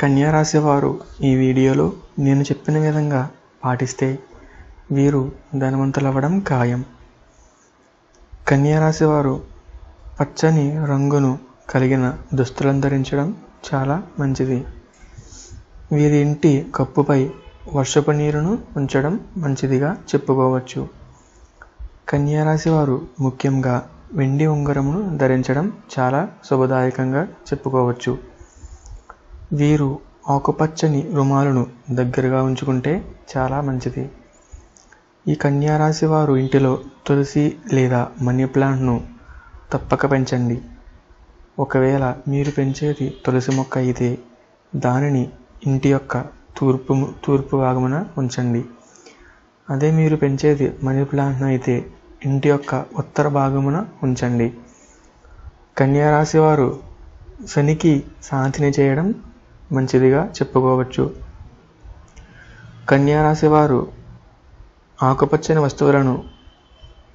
కన్యా రాశి వారు ఈ వీడియోలో నేను చెప్పిన విధంగా పాటిస్తే వీరు ధనవంతులవ్వడం ఖాయం. కన్యా రాశి వారు పచ్చని రంగును కలిగిన దుస్తులను ధరించడం చాలా మంచిది. వీరి ఇంటి కప్పుపై వర్షపు నీరును ఉంచడం మంచిదిగా చెప్పుకోవచ్చు. కన్యా రాశి వారు ముఖ్యంగా వెండి ఉంగరమును ధరించడం చాలా శుభదాయకంగా చెప్పుకోవచ్చు. వీరు ఆకుపచ్చని రుమాలును దగ్గరగా ఉంచుకుంటే చాలా మంచిది. ఈ కన్యా రాశి వారు ఇంటిలో తులసి లేదా మనీ ప్లాంట్ను తప్పక పెంచండి. ఒకవేళ మీరు పెంచేది తులసి మొక్క అయితే దానిని ఇంటి యొక్క తూర్పు భాగమున ఉంచండి. అదే మీరు పెంచేది మనీ ప్లాంట్ను అయితే ఇంటి యొక్క ఉత్తర భాగమున ఉంచండి. కన్యా రాశి వారు శనికి శాంతిని చేయడం మంచిదిగా చెప్పుకోవచ్చు. కన్యా రాశి వారు ఆకుపచ్చని వస్తువులను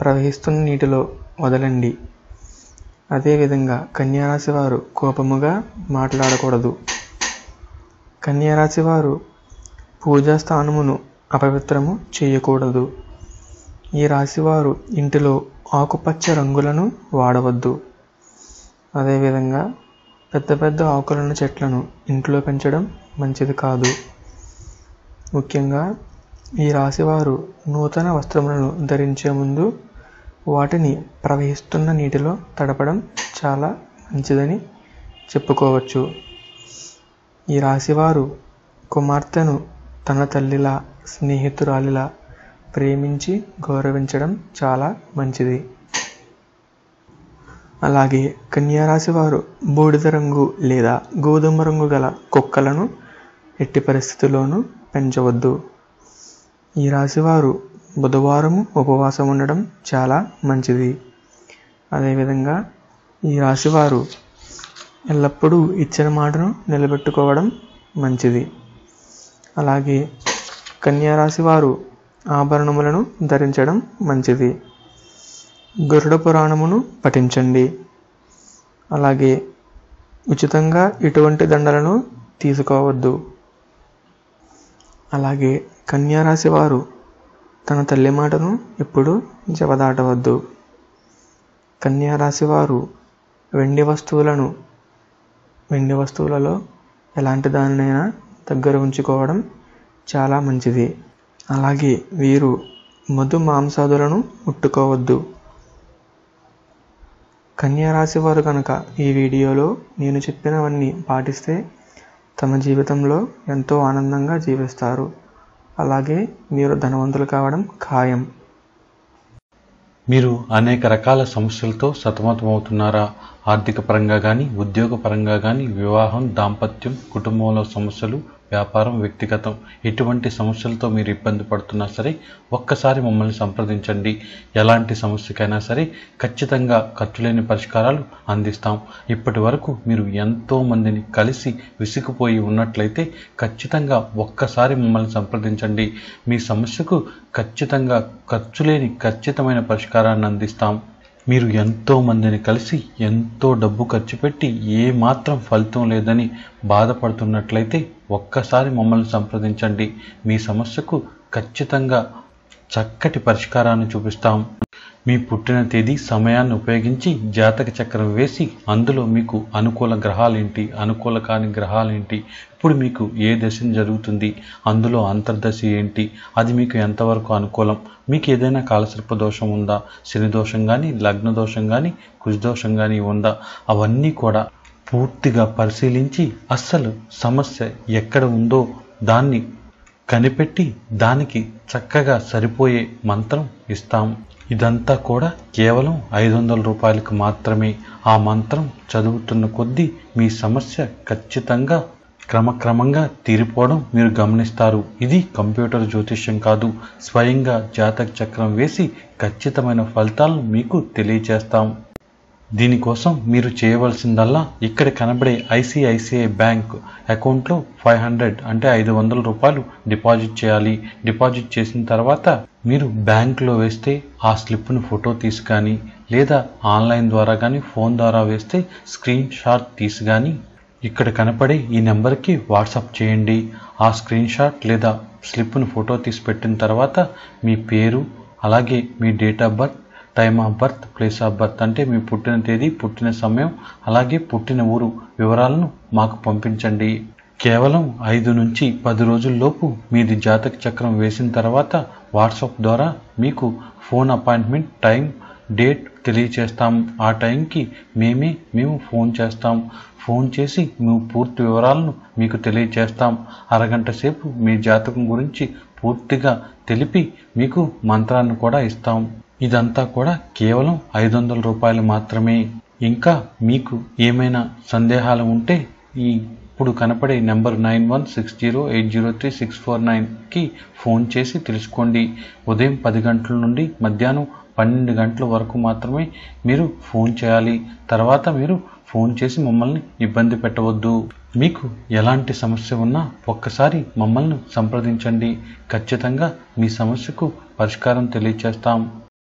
ప్రవహిస్తున్న నీటిలో వదలండి. అదేవిధంగా కన్యా రాశి వారు కోపముగా మాట్లాడకూడదు. కన్యా రాశి వారు పూజా స్థానమును అపవిత్రము చేయకూడదు. ఈ రాశివారు ఇంటిలో ఆకుపచ్చ రంగులను వాడవద్దు. అదేవిధంగా పెద్ద పెద్ద ఆకులను చెట్లను ఇంట్లో పెంచడం మంచిది కాదు. ముఖ్యంగా ఈ రాశివారు నూతన వస్త్రములను ధరించే ముందు వాటిని ప్రవహిస్తున్న నీటిలో తడపడం చాలా మంచిదని చెప్పుకోవచ్చు. ఈ రాశివారు కుమార్తెను తన తల్లిలా స్నేహితురాలిలా ప్రేమించి గౌరవించడం చాలా మంచిది. అలాగే కన్యా రాశి వారు బూడిద రంగు లేదా గోధుమ రంగు గల కుక్కలను ఎట్టి పరిస్థితుల్లోనూ పెంచవద్దు. ఈ రాశివారు బుధవారము ఉపవాసం ఉండడం చాలా మంచిది. అదేవిధంగా ఈ రాశివారు ఎల్లప్పుడూ ఇచ్చిన మాటను నిలబెట్టుకోవడం మంచిది. అలాగే కన్యా రాశి వారు ఆభరణములను ధరించడం మంచిది. గరుడ పురాణమును పఠించండి. అలాగే ఉచితంగా ఎటువంటి దండలను తీసుకోవద్దు. అలాగే కన్యా రాశి వారు తన తల్లి మాటను ఎప్పుడు జవదాటవద్దు. కన్యా రాశి వారు వెండి వస్తువులలో ఎలాంటి దానినైనా దగ్గర ఉంచుకోవడం చాలా మంచిది. అలాగే వీరు మధు మాంసాదులను ముట్టుకోవద్దు. కన్యా రాశి వారు కనుక ఈ వీడియోలో నేను చెప్పినవన్నీ పాటిస్తే తమ జీవితంలో ఎంతో ఆనందంగా జీవిస్తారు. అలాగే మీరు ధనవంతులు కావడం ఖాయం. మీరు అనేక రకాల సమస్యలతో సతమతమవుతున్నారా? ఆర్థిక పరంగా కానీ, ఉద్యోగ పరంగా కానీ, వివాహం, దాంపత్యం, కుటుంబంలో సమస్యలు, వ్యాపారం, వ్యక్తిగతం ఎటువంటి సమస్యలతో మీరు ఇబ్బంది పడుతున్నా సరే ఒక్కసారి మమ్మల్ని సంప్రదించండి. ఎలాంటి సమస్యకైనా సరే ఖచ్చితంగా ఖర్చులేని పరిష్కారాలు అందిస్తాం. ఇప్పటి వరకు మీరు ఎంతో మందిని కలిసి విసిగిపోయి ఉన్నట్లయితే ఖచ్చితంగా ఒక్కసారి మమ్మల్ని సంప్రదించండి. మీ సమస్యకు ఖచ్చితంగా ఖర్చులేని ఖచ్చితమైన పరిష్కారాన్ని అందిస్తాం. మీరు ఎంతో మందిని కలిసి ఎంతో డబ్బు ఖర్చు పెట్టి ఏమాత్రం ఫలితం లేదని బాధపడుతున్నట్లయితే ఒక్కసారి మమ్మల్ని సంప్రదించండి. మీ సమస్యకు ఖచ్చితంగా చక్కటి పరిష్కారాన్ని చూపిస్తాం. మీ పుట్టిన తేదీ, సమయాన్ని ఉపయోగించి జాతక చక్రం వేసి అందులో మీకు అనుకూల గ్రహాలేంటి, అనుకూల కాని గ్రహాలేంటి, ఇప్పుడు మీకు ఏ దశ జరుగుతుంది, అందులో అంతర్దశ ఏంటి, అది మీకు ఎంతవరకు అనుకూలం, మీకు ఏదైనా కాలసర్ప దోషం ఉందా, శని దోషం కానీ, లగ్న దోషం కానీ, కుజదోషం కానీ ఉందా, అవన్నీ కూడా పూర్తిగా పరిశీలించి అస్సలు సమస్య ఎక్కడ ఉందో దాన్ని కనిపెట్టి దానికి చక్కగా సరిపోయే మంత్రం ఇస్తాం. ఇదంతా కూడా కేవలం 500 రూపాయలకు మాత్రమే. ఆ మంత్రం చదువుతున్న కొద్దీ మీ సమస్య ఖచ్చితంగా క్రమక్రమంగా తీరిపోవడం మీరు గమనిస్తారు. ఇది కంప్యూటర్ జ్యోతిష్యం కాదు. స్వయంగా జాతక చక్రం వేసి ఖచ్చితమైన ఫలితాలను మీకు తెలియజేస్తాం. దీనికోసం మీరు చేయవలసిందల్లా ఇక్కడ కనబడే ఐసిఐసిఐ బ్యాంక్ అకౌంట్లో 500 అంటే 500 రూపాయలు డిపాజిట్ చేయాలి. డిపాజిట్ చేసిన తర్వాత మీరు బ్యాంకులో వేస్తే ఆ స్లిప్ను ఫోటో తీసి కానీ లేదా ఆన్లైన్ ద్వారా కానీ ఫోన్ ద్వారా వేస్తే స్క్రీన్ షాట్ తీసి కానీ ఇక్కడ కనపడే ఈ నెంబర్కి వాట్సాప్ చేయండి. ఆ స్క్రీన్ షాట్ లేదా స్లిప్ను ఫోటో తీసి పెట్టిన తర్వాత మీ పేరు, అలాగే మీ date of birth, time of birth, place of birth అంటే మీ పుట్టిన తేదీ, పుట్టిన సమయం, అలాగే పుట్టిన ఊరు వివరాలను మాకు పంపించండి. కేవలం 5 నుంచి 10 రోజుల్లోపు మీది జాతక చక్రం వేసిన తర్వాత వాట్సాప్ ద్వారా మీకు ఫోన్ అపాయింట్మెంట్, టైం, డేట్ తెలియచేస్తాం. ఆ టైంకి మేము ఫోన్ చేస్తాం. ఫోన్ చేసి మేము పూర్తి వివరాలను మీకు తెలియచేస్తాం. అరగంట సేపు మీ జాతకం గురించి పూర్తిగా తెలిపి మీకు మంత్రాన్ని కూడా ఇస్తాం. ఇదంతా కూడా కేవలం 500 రూపాయలు మాత్రమే. ఇంకా మీకు ఏమైనా సందేహాలు ఉంటే ఇప్పుడు కనపడే నెంబర్ 9160803649కి ఫోన్ చేసి తెలుసుకోండి. ఉదయం 10 గంటల నుండి మధ్యాహ్నం 12 గంటల వరకు మాత్రమే మీరు ఫోన్ చేయాలి. తర్వాత మీరు ఫోన్ చేసి మమ్మల్ని ఇబ్బంది పెట్టవద్దు. మీకు ఎలాంటి సమస్య ఉన్నా ఒక్కసారి మమ్మల్ని సంప్రదించండి. ఖచ్చితంగా మీ సమస్యకు పరిష్కారం తెలియచేస్తాం.